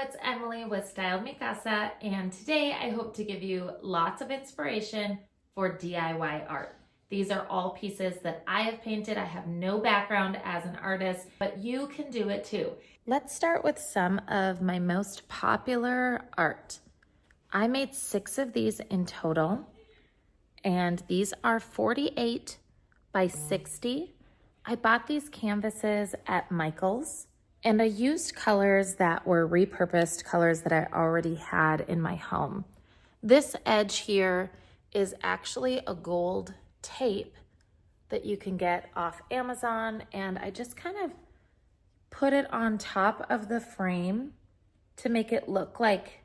it's Emily with Style Mi Casa, and today I hope to give you lots of inspiration for DIY art. These are all pieces that I have painted. I have no background as an artist, but you can do it too. Let's start with some of my most popular art. I made 6 of these in total, and these are 48 by 60. I bought these canvases at Michael's. And I used colors that were repurposed, colors that I already had in my home. This edge here is actually a gold tape that you can get off Amazon, and I just kind of put it on top of the frame to make it look like,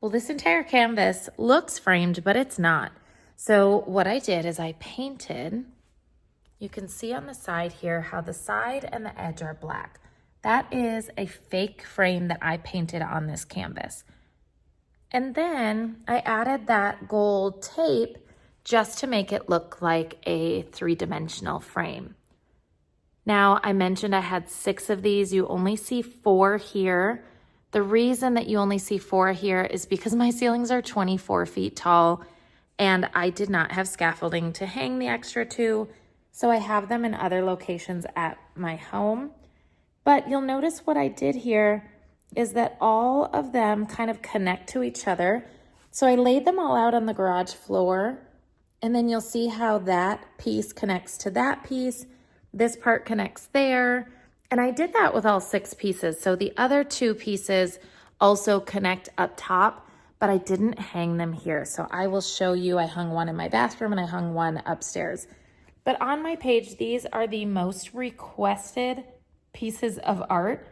well, this entire canvas looks framed, but it's not. So what I did is I painted, you can see on the side here how the side and the edge are black. That is a fake frame that I painted on this canvas. And then I added that gold tape just to make it look like a 3-dimensional frame. Now, I mentioned I had 6 of these. You only see 4 here. The reason that you only see 4 here is because my ceilings are 24 feet tall and I did not have scaffolding to hang the extra 2, so I have them in other locations at my home. But you'll notice what I did here is that all of them kind of connect to each other. So I laid them all out on the garage floor, and then you'll see how that piece connects to that piece. This part connects there. And I did that with all 6 pieces. So the other 2 pieces also connect up top, but I didn't hang them here. So I will show you, I hung one in my bathroom and I hung one upstairs. But on my page, these are the most requested pieces of art,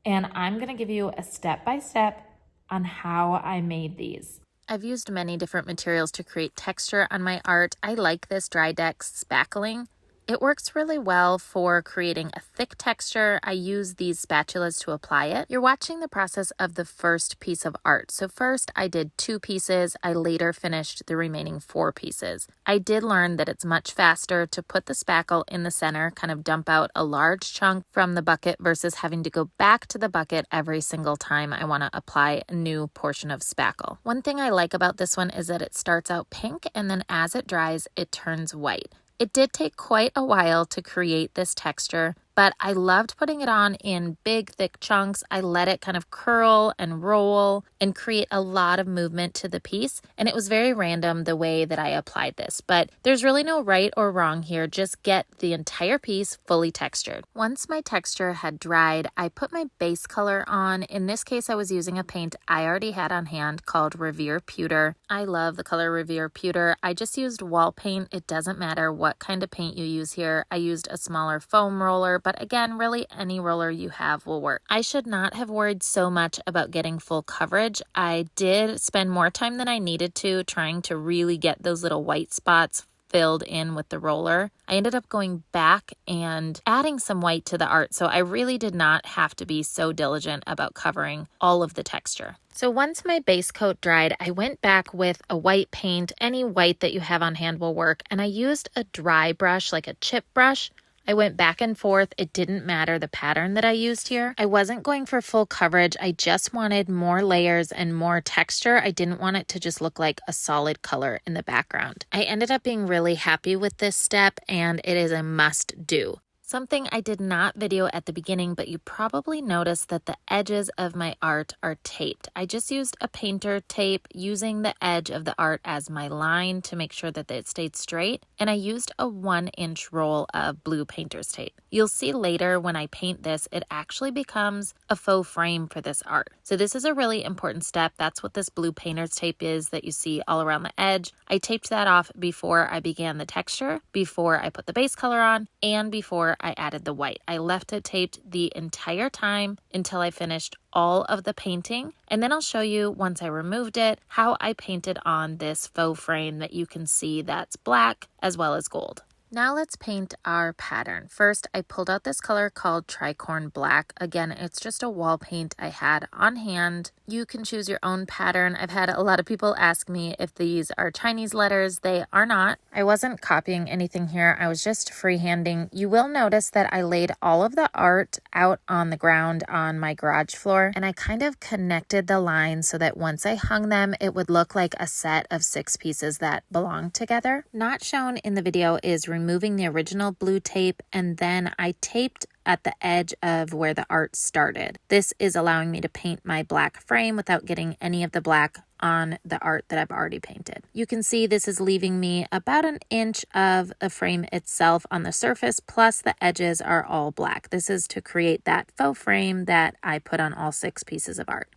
and I'm gonna give you a step-by-step on how I made these. I've used many different materials to create texture on my art. I like this dry deck spackling. It works really well for creating a thick texture. I use these spatulas to apply it. You're watching the process of the first piece of art. So first I did 2 pieces. I later finished the remaining 4 pieces. I did learn that it's much faster to put the spackle in the center, kind of dump out a large chunk from the bucket versus having to go back to the bucket every single time I want to apply a new portion of spackle. One thing I like about this one is that it starts out pink and then as it dries, it turns white. It did take quite a while to create this texture, but I loved putting it on in big, thick chunks. I let it kind of curl and roll and create a lot of movement to the piece. And it was very random the way that I applied this, but there's really no right or wrong here. Just get the entire piece fully textured. Once my texture had dried, I put my base color on. In this case, I was using a paint I already had on hand called Revere Pewter. I love the color Revere Pewter. I just used wall paint. It doesn't matter what kind of paint you use here. I used a smaller foam roller, but again, really any roller you have will work. I should not have worried so much about getting full coverage. I did spend more time than I needed to trying to really get those little white spots filled in with the roller. I ended up going back and adding some white to the art, so I really did not have to be so diligent about covering all of the texture. So once my base coat dried, I went back with a white paint. Any white that you have on hand will work, and I used a dry brush, like a chip brush. I went back and forth. It didn't matter the pattern that I used here. I wasn't going for full coverage. I just wanted more layers and more texture. I didn't want it to just look like a solid color in the background. I ended up being really happy with this step, and it is a must do. Something I did not video at the beginning, but you probably noticed that the edges of my art are taped. I just used a painter tape using the edge of the art as my line to make sure that it stayed straight, and I used a 1-inch roll of blue painter's tape. You'll see later when I paint this, it actually becomes a faux frame for this art. So this is a really important step. That's what this blue painter's tape is that you see all around the edge. I taped that off before I began the texture, before I put the base color on, and before I added the white. I left it taped the entire time until I finished all of the painting, and then I'll show you once I removed it how I painted on this faux frame that you can see that's black as well as gold. Now let's paint our pattern. First, I pulled out this color called Tricorn Black. Again, it's just a wall paint I had on hand. You can choose your own pattern. I've had a lot of people ask me if these are Chinese letters. They are not. I wasn't copying anything here. I was just freehanding. You will notice that I laid all of the art out on the ground on my garage floor, and I kind of connected the lines so that once I hung them, it would look like a set of 6 pieces that belong together. Not shown in the video is removing the original blue tape, and then I taped at the edge of where the art started. This is allowing me to paint my black frame without getting any of the black on the art that I've already painted. You can see this is leaving me about an inch of the frame itself on the surface, plus the edges are all black. This is to create that faux frame that I put on all 6 pieces of art.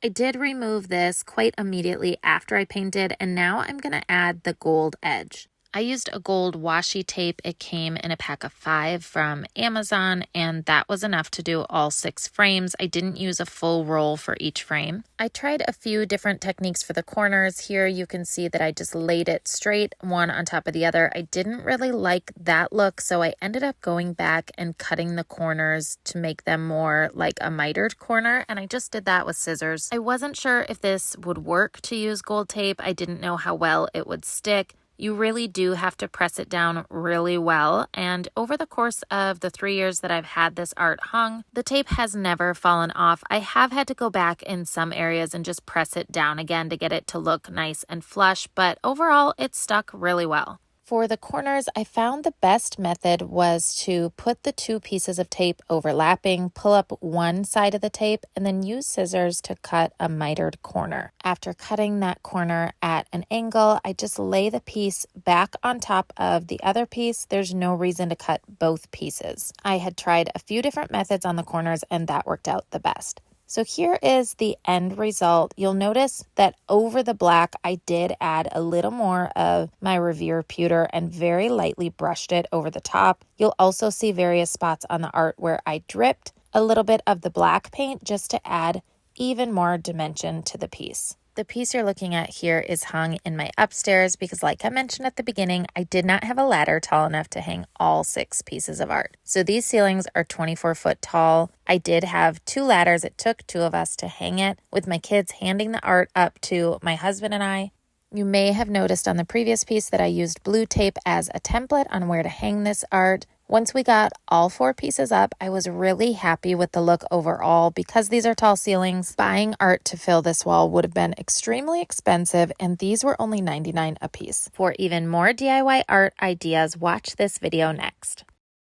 I did remove this quite immediately after I painted, and now I'm going to add the gold edge. I used a gold washi tape. It came in a pack of 5 from Amazon, and that was enough to do all 6 frames. I didn't use a full roll for each frame. I tried a few different techniques for the corners. Here you can see that I just laid it straight, one on top of the other. I didn't really like that look, so I ended up going back and cutting the corners to make them more like a mitered corner, and I just did that with scissors. I wasn't sure if this would work to use gold tape. I didn't know how well it would stick. You really do have to press it down really well, and over the course of the 3 years that I've had this art hung, the tape has never fallen off. I have had to go back in some areas and just press it down again to get it to look nice and flush, but overall it stuck really well. For the corners, I found the best method was to put the 2 pieces of tape overlapping, pull up one side of the tape, and then use scissors to cut a mitered corner. After cutting that corner at an angle, I just lay the piece back on top of the other piece. There's no reason to cut both pieces. I had tried a few different methods on the corners, and that worked out the best. So here is the end result. You'll notice that over the black, I did add a little more of my Revere pewter and very lightly brushed it over the top. You'll also see various spots on the art where I dripped a little bit of the black paint just to add even more dimension to the piece. The piece you're looking at here is hung in my upstairs because, like I mentioned at the beginning, I did not have a ladder tall enough to hang all 6 pieces of art. So these ceilings are 24 foot tall. I did have 2 ladders. It took 2 of us to hang it, with my kids handing the art up to my husband and I. You may have noticed on the previous piece that I used blue tape as a template on where to hang this art. Once we got all 4 pieces up, I was really happy with the look overall. Because these are tall ceilings, buying art to fill this wall would have been extremely expensive, and these were only $99 a piece. For even more DIY art ideas, watch this video next.